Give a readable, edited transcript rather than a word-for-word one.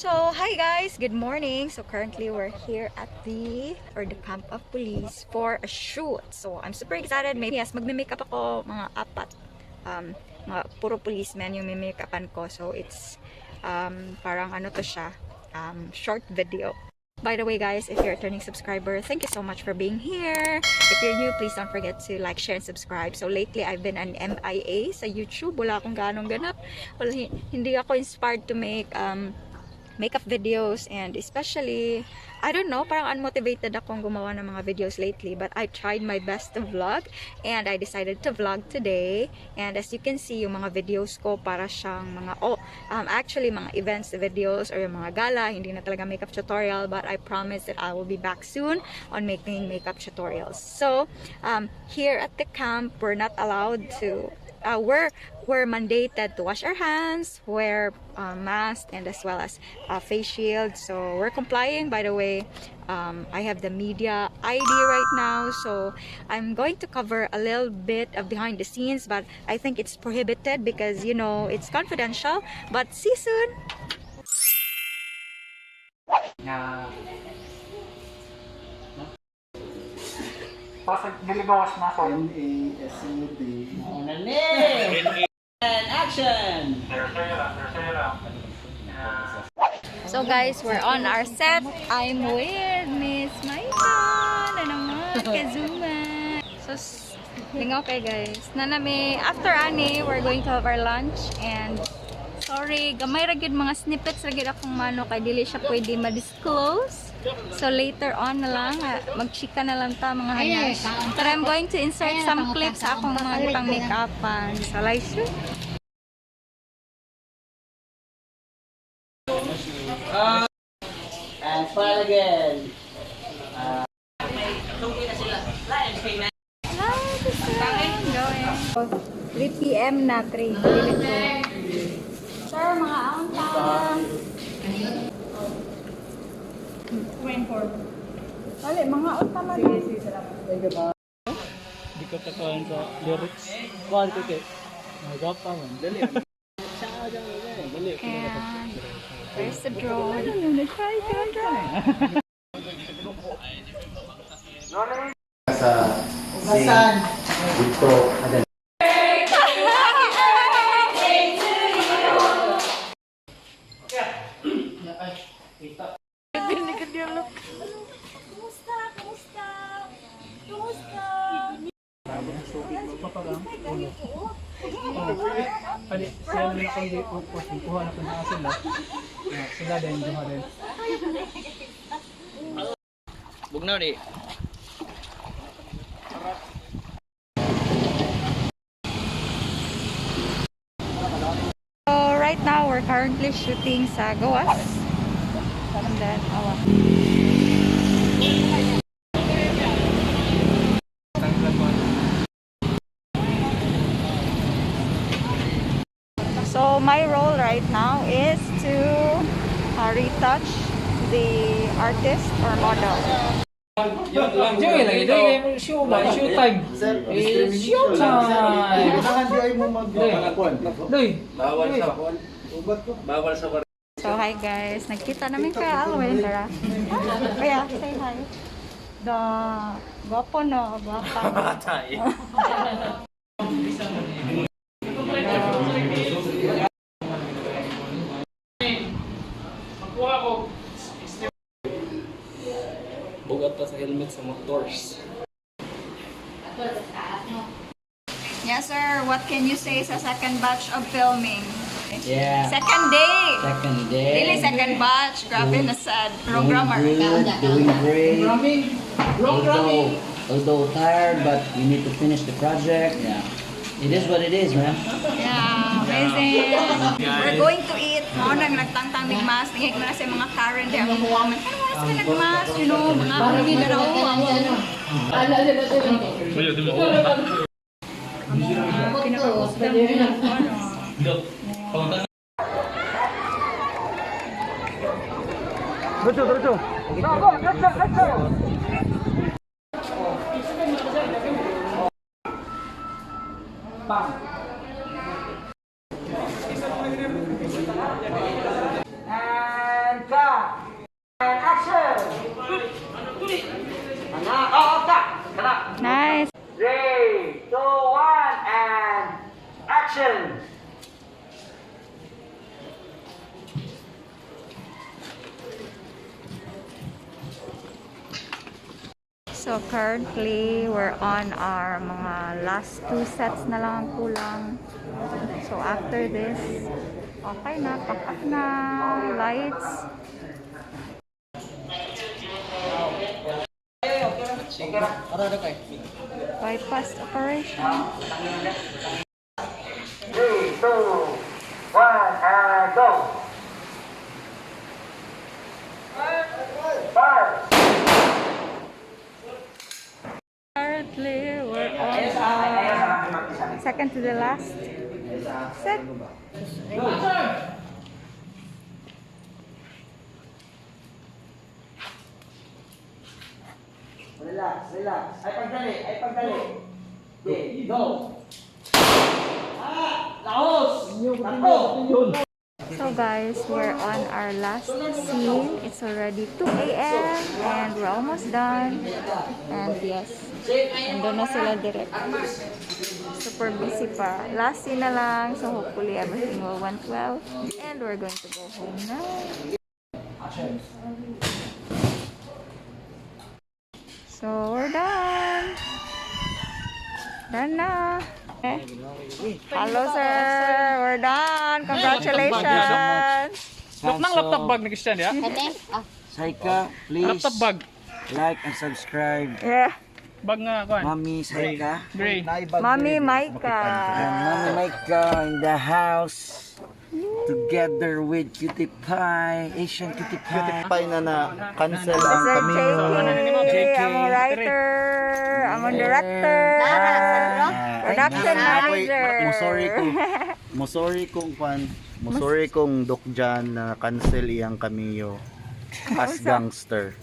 So, hi guys! Good morning! So, currently we're here at the camp of police for a shoot. So, I'm super excited. Maybe yes, magme-makeup ako mga apat. Mga puro policemen yung may-makeupan ko. So, it's parang ano to siya, short video. By the way guys, if you're a returning subscriber, thank you so much for being here. If you're new, please don't forget to like, share, and subscribe. So lately, I've been an MIA sa YouTube. Wala akong ganong ganap. Wala, hindi ako inspired to make makeup videos, and especially, I don't know, parang unmotivated akong gumawa ng mga videos lately, but I tried my best to vlog, and I decided to vlog today. And as you can see, yung mga videos ko para siyang mga, actually mga events videos or yung mga gala, hindi na talaga makeup tutorial, but I promise that I will be back soon on making makeup tutorials. So, here at the camp, we're not allowed to we're mandated to wash our hands, wear mask, and as well as face shield. So we're complying. By the way, I have the media ID right now, so I'm going to cover a little bit of behind the scenes, but I think it's prohibited because, you know, it's confidential. But see you soon. Pasok, diligawas na ko. NASUD. And action! So guys, we're on our set. I'm with Miss Maika na naman, Kuzuma. So, lingaw kay guys. Nanami, after ani, we're going to have our lunch, and sorry, gamay ra gyud mga snippets ra gyud akong mano kay dili siya pwede ma-disclose. So later on na lang, magchika na lang ta mga hanas. But I'm going to insert some clips sa akong mga pang make-upan. So let's shoot. And smile again. 3 PM na, 3. Sir, mga aunta. 24. Wala, mga aunta man. Sige, salamat. Di ko tatuan sa lyrics. Kuhan ko kay. Magapa man. Dali. And there's the drone. Ugasan. Dito. Ali, siya na akong di po po. Kuha na ko na sila. Sila din, duha din. Bugnaw di. So right now, we're currently shooting sa Gawas. And then, So my role right now is to retouch the artist or model. Show time. Show time. Bawal sa So hi guys, nagkita namin ka Alwin, Tara. Kaya, say hi. The guwapo no, guwapa. Batay. Bugat pa sa helmet sa motors. Yes sir, what can you say sa second batch of filming? Yeah. Second day! Second day. Really second batch, grabe na sad. Programmer. Doing great. Although tired, but we need to finish the project. Yeah. It is what it is, man. Yeah, amazing. We're going to eat. Mga nang nagtangtang nagmas. Nangyayin mo na sa mga Karen. Di ako kuwaman. Ano mo na sa nagmas? You know, mga pamilya na raw. Diretso. And Nice. 3, 2, 1, and action! So currently, we're on our mga last 2 sets na lang ang kulang. So after this, okay na, pack up na, lights. Bypass operation. 3, 2, 1, and go! Fire! Currently, we're on our second to the last set. Relax, relax. Ay pagdali, ay pagdali. Okay, go! Laos! Takbo! So guys, we're on our last scene. It's already 2 a.m. and we're almost done. And yes, nandun na sila direct. Super busy pa. Last scene na lang. So hopefully everything will went well. And we're going to go home now. So we're done. Done na. Okay. Hello sir, we're done. Congratulations. Look nang laptop bag ni Christian ya. Saika, please Laptop bag. like and subscribe. Yeah. Bag nga kuan. Mami Saika. Gray. Mami Maika. And Mami Maika in the house. Together with Cutie Pie, Asian Cutie Pie. Pay na cancel ang Sir kami. JK, among writer, among director, production manager. Sorry kung dokjan na cancel iyang kamiyo as gangster.